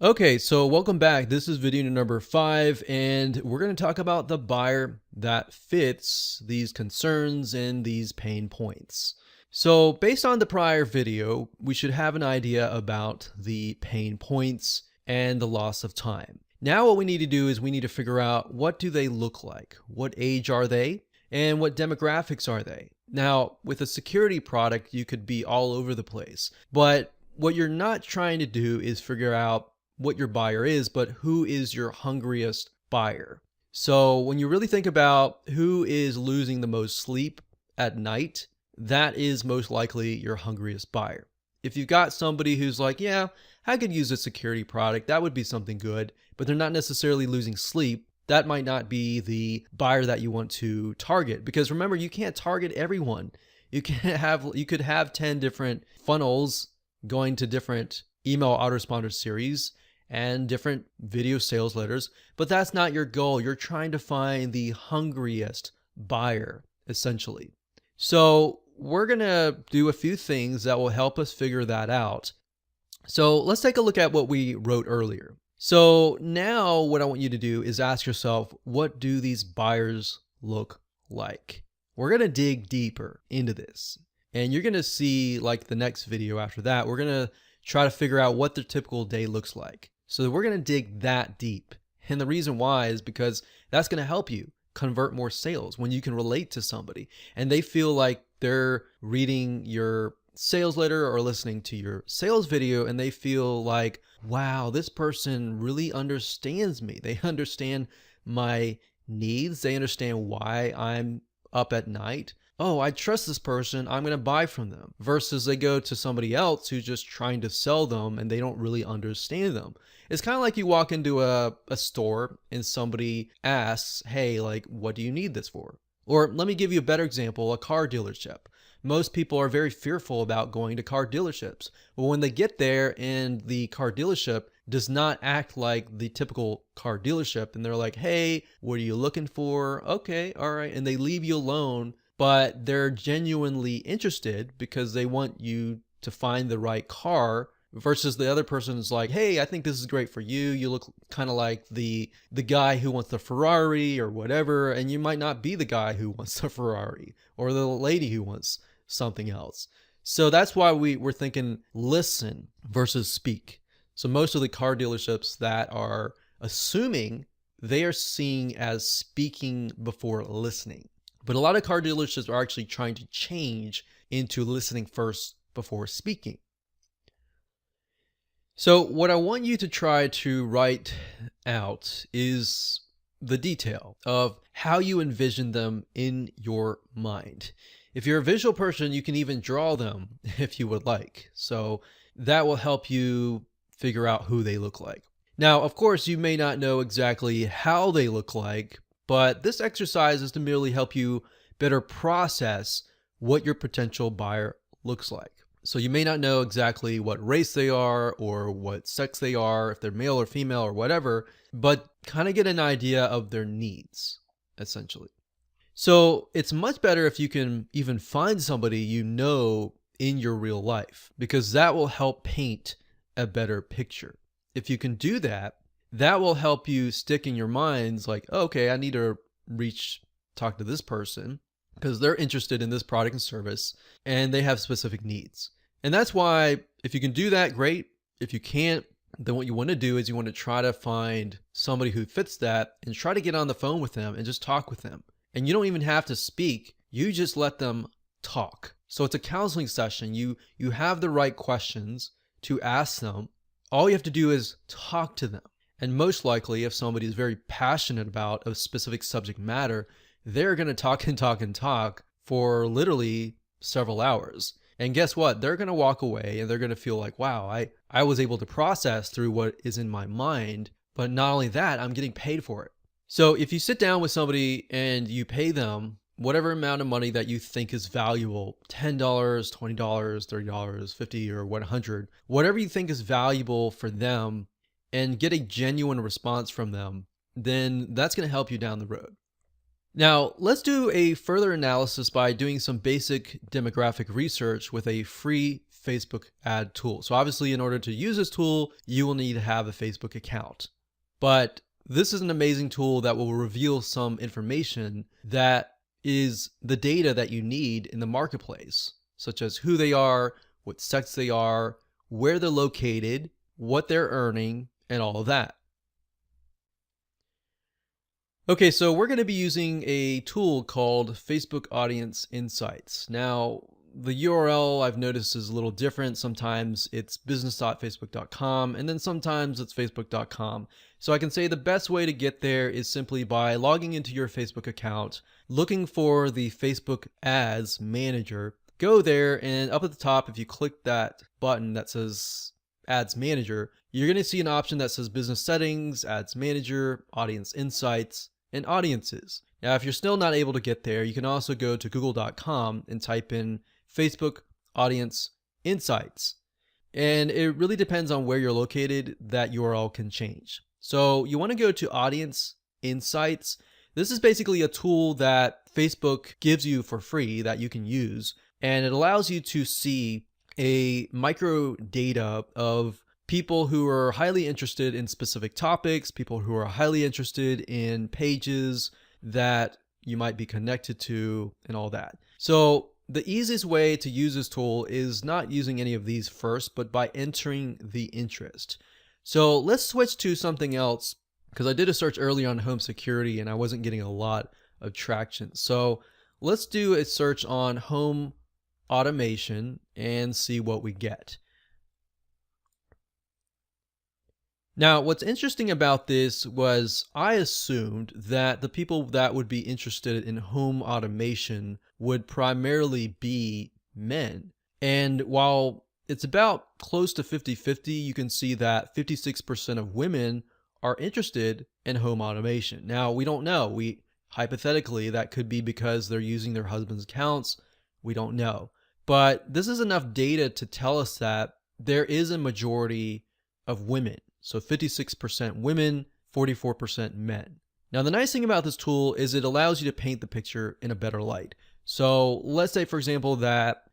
Okay, so welcome back. This is video number 5, and we're going to talk about the buyer that fits these concerns and these pain points. So based on the prior video, we should have an idea about the pain points and the loss of time. Now what we need to do is we need to figure out, what do they look like? What age are they? And what demographics are they? Now, with a security product, you could be all over the place, but what you're not trying to do is figure out what your buyer is, but who is your hungriest buyer. So when you really think about who is losing the most sleep at night, that is most likely your hungriest buyer. If you've got somebody who's like, yeah, I could use a security product, that would be something good, but they're not necessarily losing sleep, that might not be the buyer that you want to target. Because remember, you can't target everyone. You could have 10 different funnels going to different email autoresponder series and different video sales letters, but that's not your goal. You're trying to find the hungriest buyer, essentially. So we're gonna do a few things that will help us figure that out. So let's take a look at what we wrote earlier. So now what I want you to do is ask yourself, what do these buyers look like? We're gonna dig deeper into this, and you're gonna see, like the next video after that, we're gonna try to figure out what their typical day looks like. So we're going to dig that deep. And the reason why is because that's going to help you convert more sales when you can relate to somebody and they feel like they're reading your sales letter or listening to your sales video, and they feel like, wow, this person really understands me. They understand my needs. They understand why I'm up at night. Oh, I trust this person, I'm going to buy from them. Versus they go to somebody else who's just trying to sell them and they don't really understand them. It's kind of like you walk into a store and somebody asks, hey, like, what do you need this for? Or let me give you a better example, a car dealership. Most people are very fearful about going to car dealerships. But when they get there and the car dealership does not act like the typical car dealership, and they're like, hey, what are you looking for? Okay, all right. And they leave you alone, but they're genuinely interested because they want you to find the right car, versus the other person's like, hey, I think this is great for you. You look kind of like the guy who wants the Ferrari or whatever, and you might not be the guy who wants the Ferrari or the lady who wants something else. So that's why we're thinking listen versus speak. So most of the car dealerships that are assuming, they are seeing as speaking before listening. But a lot of car dealerships are actually trying to change into listening first before speaking. So what I want you to try to write out is the detail of how you envision them in your mind. If you're a visual person, you can even draw them if you would like. So that will help you figure out who they look like. Now, of course, you may not know exactly how they look like, but this exercise is to merely help you better process what your potential buyer looks like. So you may not know exactly what race they are or what sex they are, if they're male or female or whatever, but kind of get an idea of their needs, essentially. So it's much better if you can even find somebody you know in your real life, because that will help paint a better picture. If you can do that, that will help you stick in your minds like, oh, okay, I need to talk to this person because they're interested in this product and service and they have specific needs. And that's why if you can do that, great. If you can't, then what you want to do is you want to try to find somebody who fits that and try to get on the phone with them and just talk with them. And you don't even have to speak. You just let them talk. So it's a counseling session. You have the right questions to ask them. All you have to do is talk to them. And most likely, if somebody is very passionate about a specific subject matter, they're going to talk and talk and talk for literally several hours. And guess what? They're going to walk away and they're going to feel like, wow, I was able to process through what is in my mind. But not only that, I'm getting paid for it. So if you sit down with somebody and you pay them whatever amount of money that you think is valuable, $10, $20, $30, $50, or $100, whatever you think is valuable for them, and get a genuine response from them, then that's going to help you down the road. Now, let's do a further analysis by doing some basic demographic research with a free Facebook ad tool. So obviously, in order to use this tool, you will need to have a Facebook account. But this is an amazing tool that will reveal some information that is the data that you need in the marketplace, such as who they are, what sex they are, where they're located, what they're earning, and all of that. Okay, so we're going to be using a tool called Facebook Audience Insights. Now, the URL I've noticed is a little different. Sometimes it's business.facebook.com, and then sometimes it's facebook.com. So I can say the best way to get there is simply by logging into your Facebook account, looking for the Facebook Ads Manager, go there, and up at the top, if you click that button that says Ads Manager, you're going to see an option that says Business Settings, Ads Manager, Audience Insights, and Audiences. Now, if you're still not able to get there, you can also go to google.com and type in Facebook Audience Insights. And it really depends on where you're located, that URL can change. So you want to go to Audience Insights. This is basically a tool that Facebook gives you for free that you can use. And it allows you to see a micro data of people who are highly interested in specific topics, people who are highly interested in pages that you might be connected to, and all that. So the easiest way to use this tool is not using any of these first, but by entering the interest. So let's switch to something else, because I did a search early on home security and I wasn't getting a lot of traction. So let's do a search on home automation and see what we get. Now, what's interesting about this was I assumed that the people that would be interested in home automation would primarily be men. And while it's about close to 50-50, you can see that 56% of women are interested in home automation. Now, we don't know. Hypothetically, that could be because they're using their husband's accounts. We don't know. But this is enough data to tell us that there is a majority of women. So 56% women, 44% men. Now, the nice thing about this tool is it allows you to paint the picture in a better light. So let's say, for example, that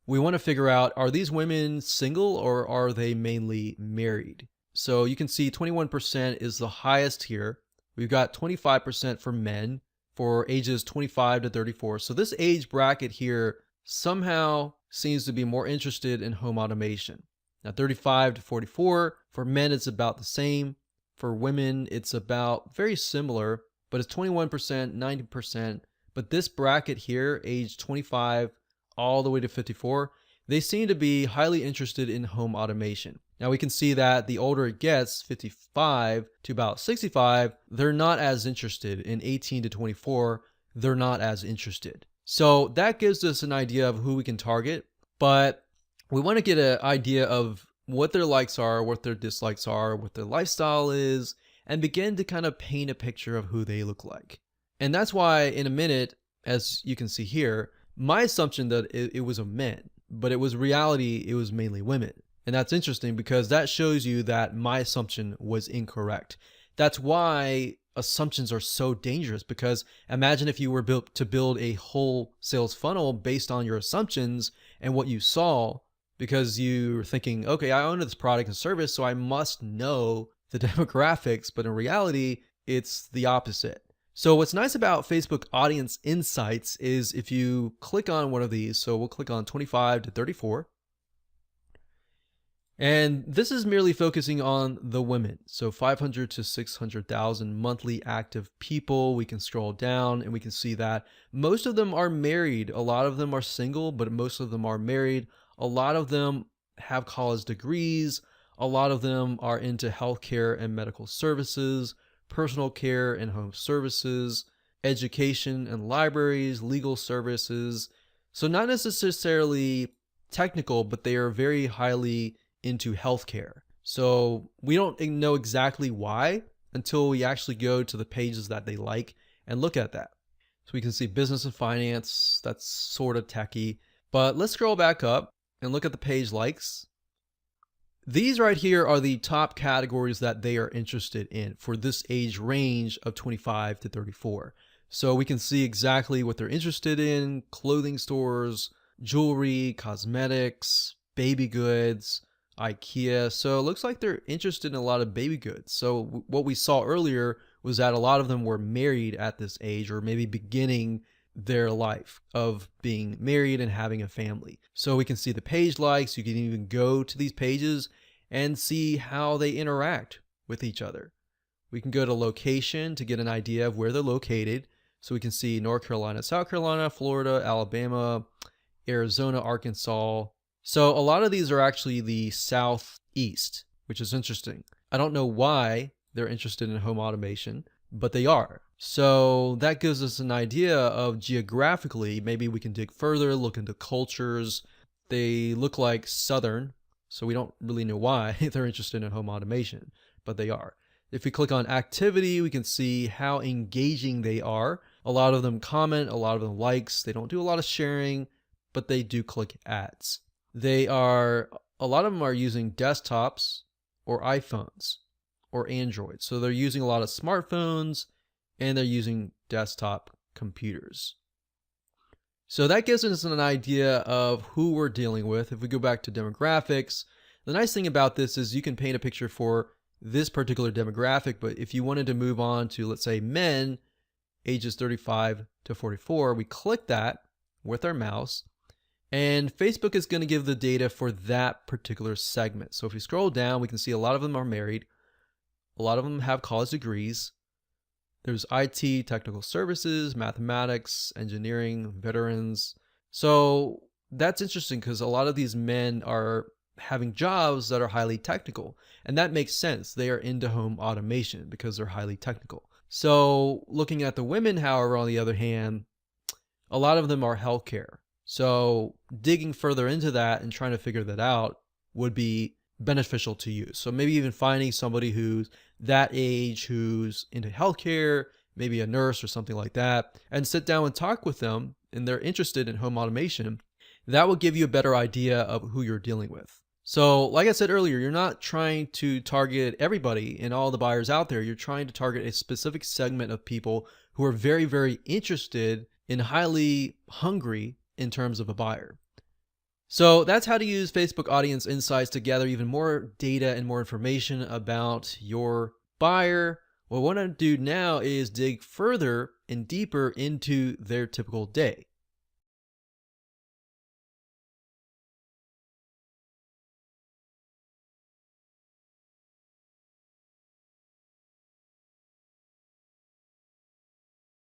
we want to figure out, are these women single or are they mainly married? So you can see 21% is the highest here. We've got 25% for men for ages 25 to 34. So this age bracket here somehow seems to be more interested in home automation. Now, 35 to 44, for men, it's about the same. For women, it's about very similar, but it's 21%, 90%. But this bracket here, age 25 all the way to 54, they seem to be highly interested in home automation. Now, we can see that the older it gets, 55 to about 65, they're not as interested. In 18 to 24, they're not as interested. So that gives us an idea of who we can target, but we want to get an idea of what their likes are, what their dislikes are, what their lifestyle is, and begin to kind of paint a picture of who they look like. And that's why in a minute, as you can see here, my assumption that it was a men, but it was reality, it was mainly women. And that's interesting because that shows you that my assumption was incorrect. That's why assumptions are so dangerous, because imagine if you were built to build a whole sales funnel based on your assumptions and what you saw, because you're thinking, okay, I own this product and service, so I must know the demographics, but in reality, it's the opposite. So what's nice about Facebook Audience Insights is if you click on one of these, so we'll click on 25 to 34, and this is merely focusing on the women. So 500 to 600,000 monthly active people. We can scroll down and we can see that most of them are married. A lot of them are single, but most of them are married. A lot of them have college degrees. A lot of them are into healthcare and medical services, personal care and home services, education and libraries, legal services. So not necessarily technical, but they are very highly into healthcare. So we don't know exactly why until we actually go to the pages that they like and look at that. So we can see business and finance, that's sort of techie. But let's scroll back up and look at the page likes. These right here are the top categories that they are interested in for this age range of 25 to 34. So we can see exactly what they're interested in: clothing stores, jewelry, cosmetics, baby goods, IKEA. So it looks like they're interested in a lot of baby goods. So what we saw earlier was that a lot of them were married at this age, or maybe beginning their life of being married and having a family. So we can see the page likes. You can even go to these pages and see how they interact with each other. We can go to location to get an idea of where they're located. So we can see North Carolina, South Carolina, Florida, Alabama, Arizona, Arkansas. So a lot of these are actually the southeast, which is interesting. I don't know why they're interested in home automation, but they are. So that gives us an idea of geographically, maybe we can dig further, look into cultures. They look like Southern, so we don't really know why they're interested in home automation, but they are. If we click on activity, we can see how engaging they are. A lot of them comment, a lot of them likes. They don't do a lot of sharing, but they do click ads. A lot of them are using desktops or iPhones or Android. So they're using a lot of smartphones and they're using desktop computers. So that gives us an idea of who we're dealing with. If we go back to demographics, the nice thing about this is you can paint a picture for this particular demographic, but if you wanted to move on to, let's say, men ages 35 to 44, we click that with our mouse, and Facebook is going to give the data for that particular segment. So if we scroll down, we can see a lot of them are married. A lot of them have college degrees. There's IT, technical services, mathematics, engineering, veterans. So that's interesting because a lot of these men are having jobs that are highly technical, and that makes sense. They are into home automation because they're highly technical. So looking at the women, however, on the other hand, a lot of them are healthcare. So digging further into that and trying to figure that out would be beneficial to you. So maybe even finding somebody who's that age, who's into healthcare, maybe a nurse or something like that, and sit down and talk with them, and they're interested in home automation. That will give you a better idea of who you're dealing with. So like I said earlier, you're not trying to target everybody and all the buyers out there. You're trying to target a specific segment of people who are very, very interested and highly hungry in terms of a buyer. So that's how to use Facebook Audience Insights to gather even more data and more information about your buyer. What I want to do now is dig further and deeper into their typical day.